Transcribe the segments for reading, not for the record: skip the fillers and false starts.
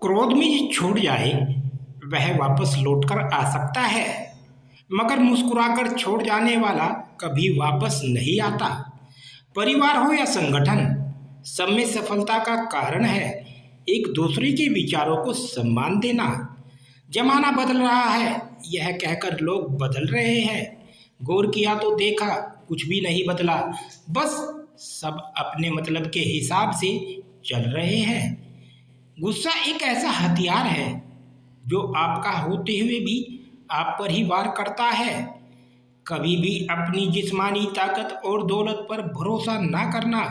क्रोध में जो छूट जाए वह वापस लौटकर आ सकता है, मगर मुस्कुराकर छोड़ जाने वाला कभी वापस नहीं आता। परिवार हो या संगठन, सब में सफलता का कारण है एक दूसरे के विचारों को सम्मान देना। जमाना बदल रहा है यह कहकर लोग बदल रहे हैं, गौर किया तो देखा कुछ भी नहीं बदला, बस सब अपने मतलब के हिसाब से चल रहे हैं। गुस्सा एक ऐसा हथियार है जो आपका होते हुए भी आप पर ही वार करता है। कभी भी अपनी जिस्मानी ताकत और दौलत पर भरोसा ना करना,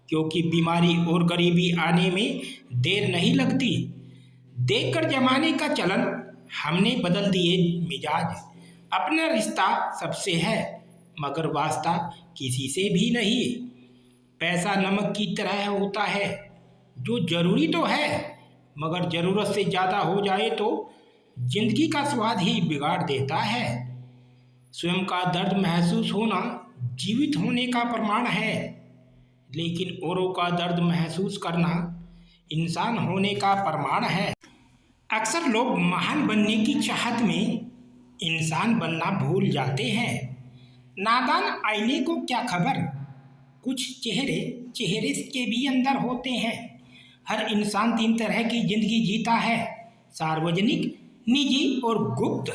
क्योंकि बीमारी और गरीबी आने में देर नहीं लगती। देखकर जमाने का चलन हमने बदल दिए मिजाज। अपना रिश्ता सबसे है मगर वास्ता किसी से भी नहीं। पैसा नमक की तरह होता है जो जरूरी तो है, मगर जरूरत से ज़्यादा हो जाए तो जिंदगी का स्वाद ही बिगाड़ देता है। स्वयं का दर्द महसूस होना जीवित होने का प्रमाण है, लेकिन औरों का दर्द महसूस करना इंसान होने का प्रमाण है। अक्सर लोग महान बनने की चाहत में इंसान बनना भूल जाते हैं। नादान आईने को क्या खबर, कुछ चेहरे चेहरे के भी अंदर होते हैं। हर इंसान तीन तरह की जिंदगी जीता है, सार्वजनिक, निजी और गुप्त।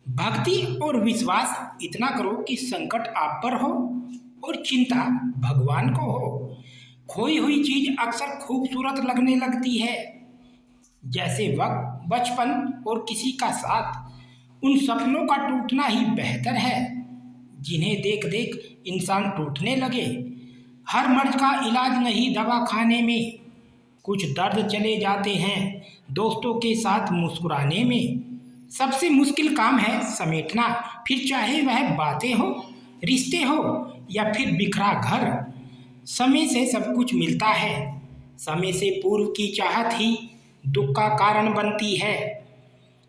भक्ति और विश्वास इतना करो कि संकट आप पर हो और चिंता भगवान को हो। खोई हुई चीज अक्सर खूबसूरत लगने लगती है, जैसे वक्त, बचपन और किसी का साथ। उन सपनों का टूटना ही बेहतर है जिन्हें देख देख इंसान टूटने लगे। हर मर्ज का इलाज नहीं दवा खाने में, कुछ दर्द चले जाते हैं दोस्तों के साथ मुस्कुराने में। सबसे मुश्किल काम है समेटना, फिर चाहे वह बातें हो, रिश्ते हो या फिर बिखरा घर। समय से सब कुछ मिलता है, समय से पूर्व की चाहत ही दुख का कारण बनती है।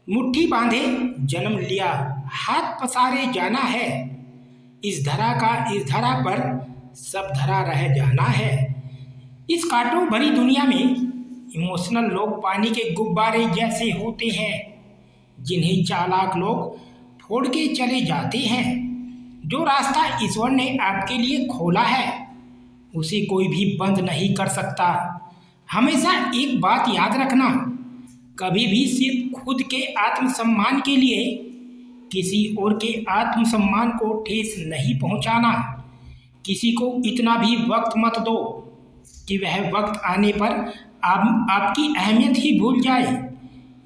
मुट्ठी बांधे जन्म लिया, हाथ पसारे जाना है। इस धरा पर सब धरा रह जाना है। इस कांटों भरी दुनिया में इमोशनल लोग पानी के गुब्बारे जैसे होते हैं, जिन्हें चालाक लोग फोड़ के चले जाते हैं। जो रास्ता ईश्वर ने आपके लिए खोला है उसे कोई भी बंद नहीं कर सकता। हमेशा एक बात याद रखना, कभी भी सिर्फ खुद के आत्मसम्मान के लिए किसी और के आत्मसम्मान को ठेस नहीं पहुंचाना। किसी को इतना भी वक्त मत दो कि वह वक्त आने पर आपकी अहमियत ही भूल जाए।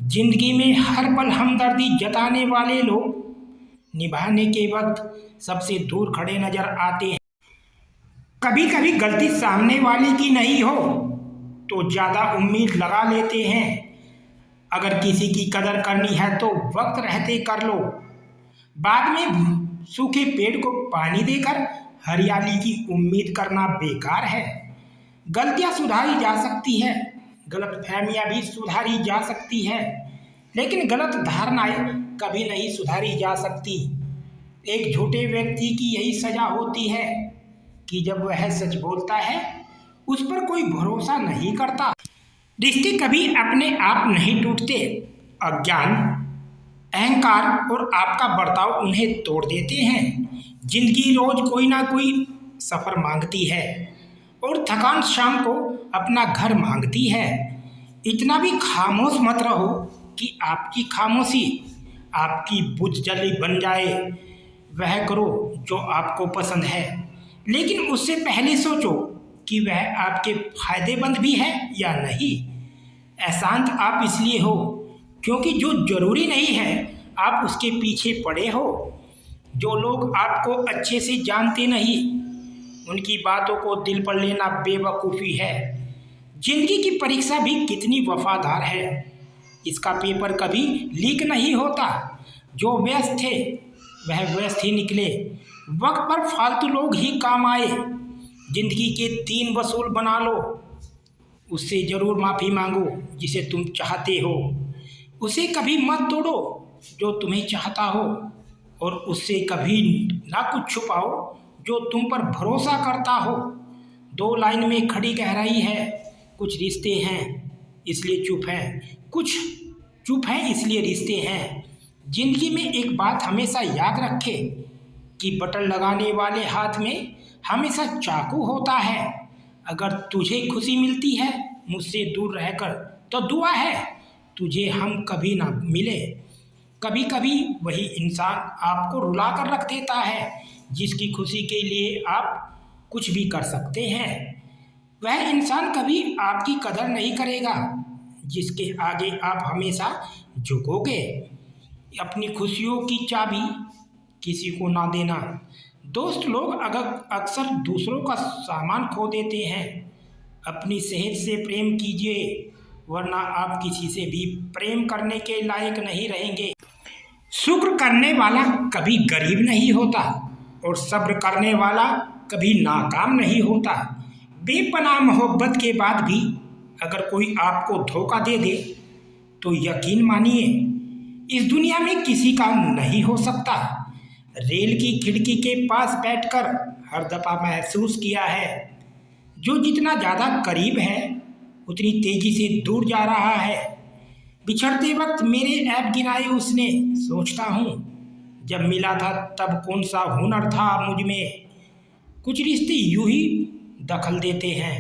जिंदगी में हर पल हमदर्दी जताने वाले लोग निभाने के वक्त सबसे दूर खड़े नजर आते हैं। कभी कभी गलती सामने वाले की नहीं हो तो ज़्यादा उम्मीद लगा लेते हैं। अगर किसी की कदर करनी है तो वक्त रहते कर लो, बाद में सूखे पेड़ को पानी देकर हरियाली की उम्मीद करना बेकार है। गलतियां सुधारी जा सकती है, गलतफहमियां भी सुधारी जा सकती है, लेकिन गलत धारणाएं कभी नहीं सुधारी जा सकती। एक झूठे व्यक्ति की यही सजा होती है कि जब वह सच बोलता है उस पर कोई भरोसा नहीं करता। रिश्ते कभी अपने आप नहीं टूटते, अज्ञान, अहंकार और आपका बर्ताव उन्हें तोड़ देते हैं। जिंदगी रोज कोई ना कोई सफर मांगती है और थकान शाम को अपना घर मांगती है। इतना भी खामोश मत रहो कि आपकी खामोशी आपकी बुझजली बन जाए। वह करो जो आपको पसंद है, लेकिन उससे पहले सोचो कि वह आपके फायदेमंद भी है या नहीं। अशांत आप इसलिए हो क्योंकि जो जरूरी नहीं है आप उसके पीछे पड़े हो। जो लोग आपको अच्छे से जानते नहीं उनकी बातों को दिल पर लेना बेवकूफ़ी है। जिंदगी की परीक्षा भी कितनी वफादार है, इसका पेपर कभी लीक नहीं होता। जो व्यस्त थे वह व्यस्त ही निकले, वक्त पर फालतू लोग ही काम आए। जिंदगी के 3 वसूल बना लो, उससे ज़रूर माफ़ी मांगो जिसे तुम चाहते हो, उसे कभी मत तोड़ो जो तुम्हें चाहता हो, और उससे कभी ना कुछ छुपाओ जो तुम पर भरोसा करता हो। 2 लाइन में खड़ी गहराई है, कुछ रिश्ते हैं इसलिए चुप हैं, कुछ चुप हैं इसलिए रिश्ते हैं। जिंदगी में एक बात हमेशा याद रखे कि बटन लगाने वाले हाथ में हमेशा चाकू होता है। अगर तुझे खुशी मिलती है मुझसे दूर रहकर तो दुआ है तुझे हम कभी ना मिले। कभी कभी वही इंसान आपको रुला कर रख देता है जिसकी खुशी के लिए आप कुछ भी कर सकते हैं। वह इंसान कभी आपकी कदर नहीं करेगा जिसके आगे आप हमेशा झुकोगे। अपनी खुशियों की चाबी किसी को ना देना। दोस्त लोग अक्सर दूसरों का सामान खो देते हैं। अपनी सेहत से प्रेम कीजिए वरना आप किसी से भी प्रेम करने के लायक नहीं रहेंगे। शुक्र करने वाला कभी गरीब नहीं होता और सब्र करने वाला कभी नाकाम नहीं होता। बेपनाह मोहब्बत के बाद भी अगर कोई आपको धोखा दे दे तो यकीन मानिए इस दुनिया में किसी का नहीं हो सकता। रेल की खिड़की के पास बैठकर हर दफ़ा महसूस किया है जो जितना ज़्यादा करीब है उतनी तेज़ी से दूर जा रहा है। बिछड़ते वक्त मेरे ऐप गिनाए उसने। सोचता हूँ जब मिला था तब कौन सा हुनर था मुझ में। कुछ रिश्ते यूं ही दखल देते हैं,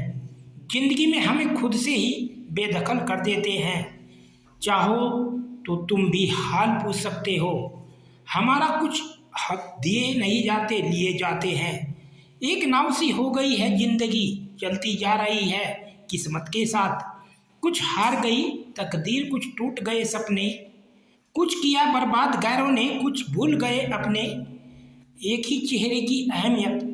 जिंदगी में हमें खुद से ही बेदखल कर देते हैं। चाहो तो तुम भी हाल पूछ सकते हो। हमारा कुछ हक दिए नहीं जाते लिए जाते हैं। एक नाव सी हो गई है जिंदगी, चलती जा रही है किस्मत के साथ। कुछ हार गई तकदीर, कुछ टूट गए सपने, कुछ किया बर्बाद गैरों ने, कुछ भूल गए अपने। एक ही चेहरे की अहमियत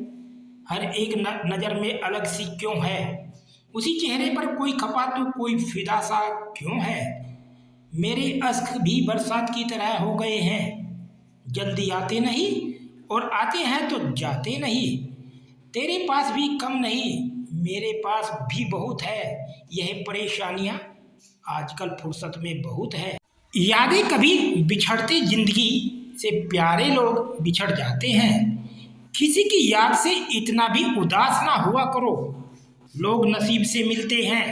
हर एक नज़र में अलग सी क्यों है। उसी चेहरे पर कोई खपा तो कोई फिदा सा क्यों है। मेरे अश्क भी बरसात की तरह हो गए हैं, जल्दी आते नहीं और आते हैं तो जाते नहीं। तेरे पास भी कम नहीं मेरे पास भी बहुत है, यह परेशानियाँ आजकल फुर्सत में बहुत है। यादें कभी बिछड़ते जिंदगी से प्यारे लोग बिछड़ जाते हैं। किसी की याद से इतना भी उदास ना हुआ करो। लोग नसीब से मिलते हैं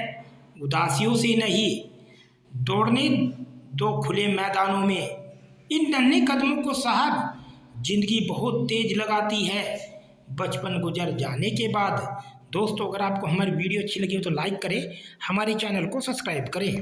उदासियों से नहीं। दौड़ने दो खुले मैदानों में इन नन्हे कदमों को साहब जिंदगी बहुत तेज लगाती है बचपन गुजर जाने के बाद। दोस्तों अगर आपको हमारी वीडियो अच्छी लगी हो तो लाइक करें, हमारे चैनल को सब्सक्राइब करें।